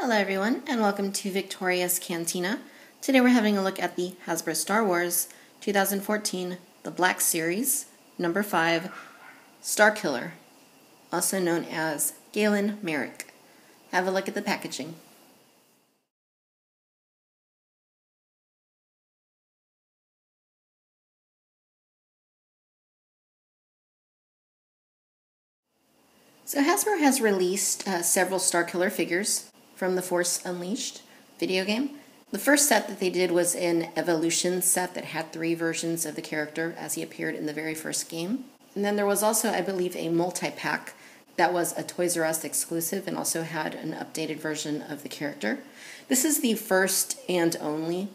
Hello everyone, and welcome to Victoria's Cantina. Today we're having a look at the Hasbro Star Wars 2014 The Black Series, number 5, Starkiller, also known as Galen Merrick. Have a look at the packaging. So Hasbro has released several Starkiller figures from the Force Unleashed video game. The first set that they did was an Evolution set that had 3 versions of the character as he appeared in the very first game. And then there was also, I believe, a multi-pack that was a Toys R Us exclusive and also had an updated version of the character. This is the first and only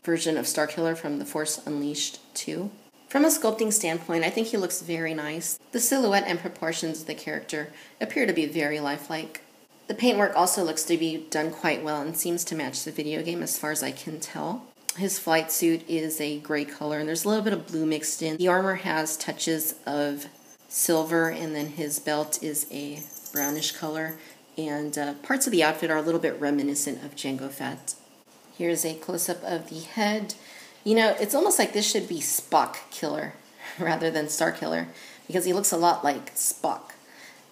version of Starkiller from the Force Unleashed 2. From a sculpting standpoint, I think he looks very nice. The silhouette and proportions of the character appear to be very lifelike. The paintwork also looks to be done quite well and seems to match the video game as far as I can tell. His flight suit is a gray color and there's a little bit of blue mixed in. The armor has touches of silver and then his belt is a brownish color and parts of the outfit are a little bit reminiscent of Jango Fett. Here's a close-up of the head. You know, it's almost like this should be Spock Killer rather than Starkiller because he looks a lot like Spock.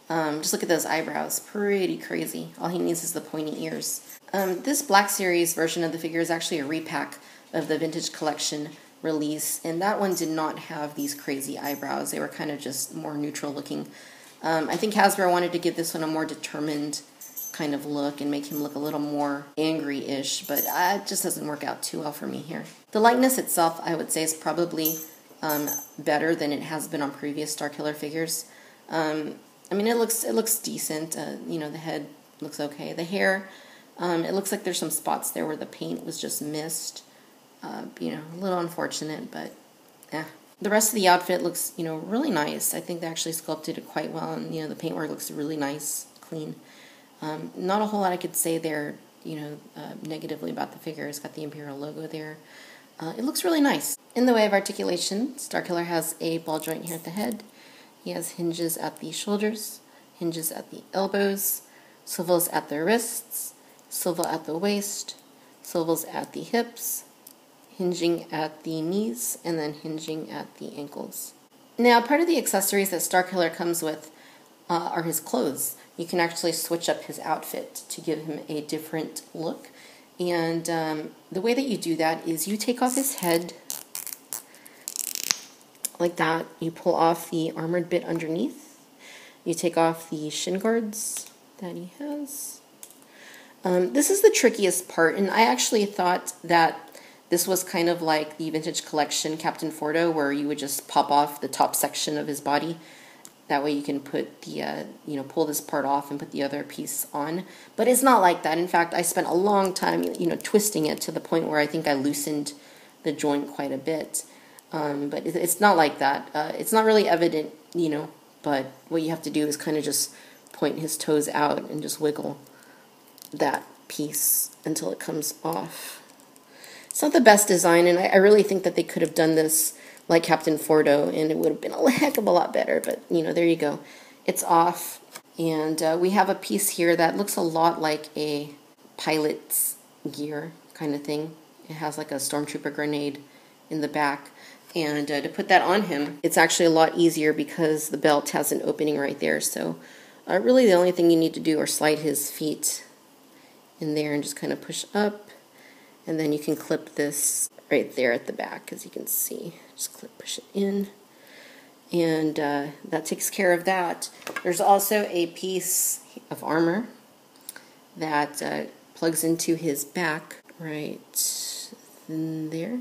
Just look at those eyebrows, pretty crazy. All he needs is the pointy ears. This Black Series version of the figure is actually a repack of the Vintage Collection release, and that one did not have these crazy eyebrows. They were kind of just more neutral looking. I think Hasbro wanted to give this one a more determined kind of look and make him look a little more angry-ish, but it just doesn't work out too well for me here. The likeness itself, I would say, is probably better than it has been on previous Starkiller figures. I mean, it looks decent. You know, the head looks okay. The hair, it looks like there's some spots there where the paint was just missed. You know, a little unfortunate, but yeah. The rest of the outfit looks, you know, really nice. I think they actually sculpted it quite well, and, you know, the paintwork looks really nice, clean. Not a whole lot I could say there, you know, negatively about the figure. It's got the Imperial logo there. It looks really nice. In the way of articulation, Starkiller has a ball joint here at the head. He has hinges at the shoulders, hinges at the elbows, swivels at the wrists, swivel at the waist, swivels at the hips, hinging at the knees, and then hinging at the ankles. Now, part of the accessories that Starkiller comes with are his clothes. You can actually switch up his outfit to give him a different look. And the way that you do that is you take off his head, like that. You pull off the armored bit underneath. You take off the shin guards that he has. This is the trickiest part, and I actually thought that this was kind of like the Vintage Collection Captain Fordo, where you would just pop off the top section of his body. That way you can put the, you know, pull this part off and put the other piece on. But it's not like that. In fact, I spent a long time, you know, twisting it to the point where I think I loosened the joint quite a bit. But it's not like that. It's not really evident, you know, but what you have to do is kind of just point his toes out and just wiggle that piece until it comes off. It's not the best design, and I really think that they could have done this like Captain Fordo, and it would have been a heck of a lot better, but, you know, there you go. It's off, and we have a piece here that looks a lot like a pilot's gear kind of thing. It has like a Stormtrooper Grenade in the back. And to put that on him, it's actually a lot easier because the belt has an opening right there. So really the only thing you need to do are slide his feet in there and just kind of push up. And then you can clip this right there at the back, as you can see. Just push it in. And that takes care of that. There's also a piece of armor that plugs into his back right there.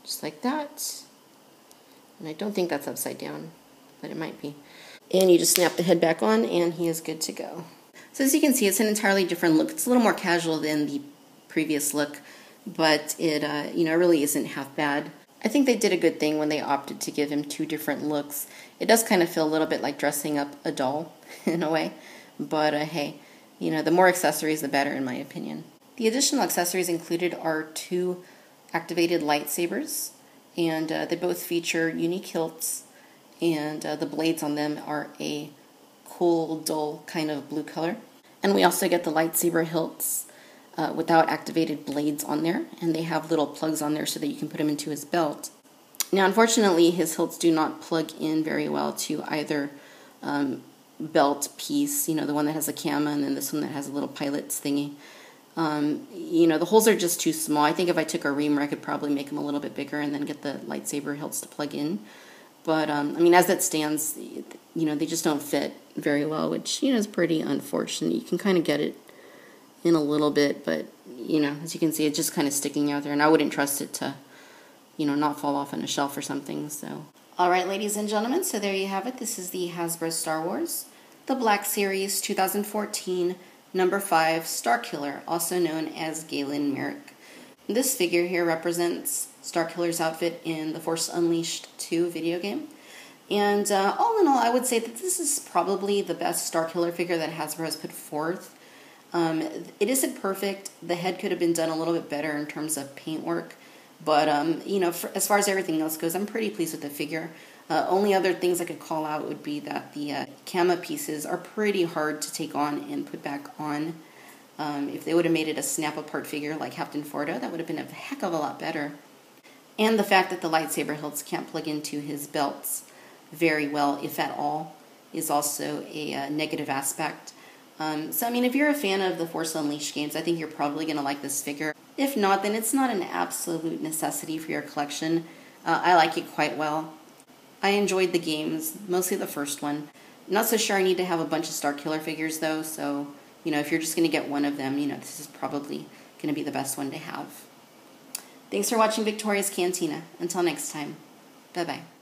Just like that. And I don't think that's upside down, but it might be. And you just snap the head back on and he is good to go. So as you can see, it's an entirely different look. It's a little more casual than the previous look, but it you know, really isn't half bad. I think they did a good thing when they opted to give him 2 different looks. It does kind of feel a little bit like dressing up a doll in a way, but hey, you know, the more accessories the better in my opinion. The additional accessories included are 2 activated lightsabers, and they both feature unique hilts, and the blades on them are a cool, dull kind of blue color. And we also get the lightsaber hilts without activated blades on there, and they have little plugs on there so that you can put them into his belt. Now, unfortunately, his hilts do not plug in very well to either belt piece, the one that has a camera, and then this one that has a little pilot's thingy. The holes are just too small. I think if I took a reamer, I could probably make them a little bit bigger and then get the lightsaber hilts to plug in. But, as it stands, they just don't fit very well, which, is pretty unfortunate. You can kind of get it in a little bit, but, as you can see, it's just kind of sticking out there, and I wouldn't trust it to, not fall off on a shelf or something, so. All right, ladies and gentlemen, so there you have it. This is the Hasbro Star Wars, the Black Series 2014 number 5 Starkiller, also known as Galen Merrick. This figure here represents Starkiller's outfit in the Force Unleashed 2 video game. And all in all, I would say that this is probably the best Starkiller figure that Hasbro has put forth. It isn't perfect. The head could have been done a little bit better in terms of paintwork. But, as far as everything else goes, I'm pretty pleased with the figure. Only other things I could call out would be that the camo pieces are pretty hard to take on and put back on. If they would have made it a snap-apart figure like Captain Fordo, that would have been a heck of a lot better. And the fact that the lightsaber hilts can't plug into his belts very well, if at all, is also a negative aspect. If you're a fan of the Force Unleashed games, I think you're probably going to like this figure. If not, then it's not an absolute necessity for your collection. I like it quite well. I enjoyed the games, mostly the first one. Not so sure I need to have a bunch of Starkiller figures, though, so, if you're just going to get one of them, this is probably going to be the best one to have. Thanks for watching Victoria's Cantina. Until next time, bye-bye.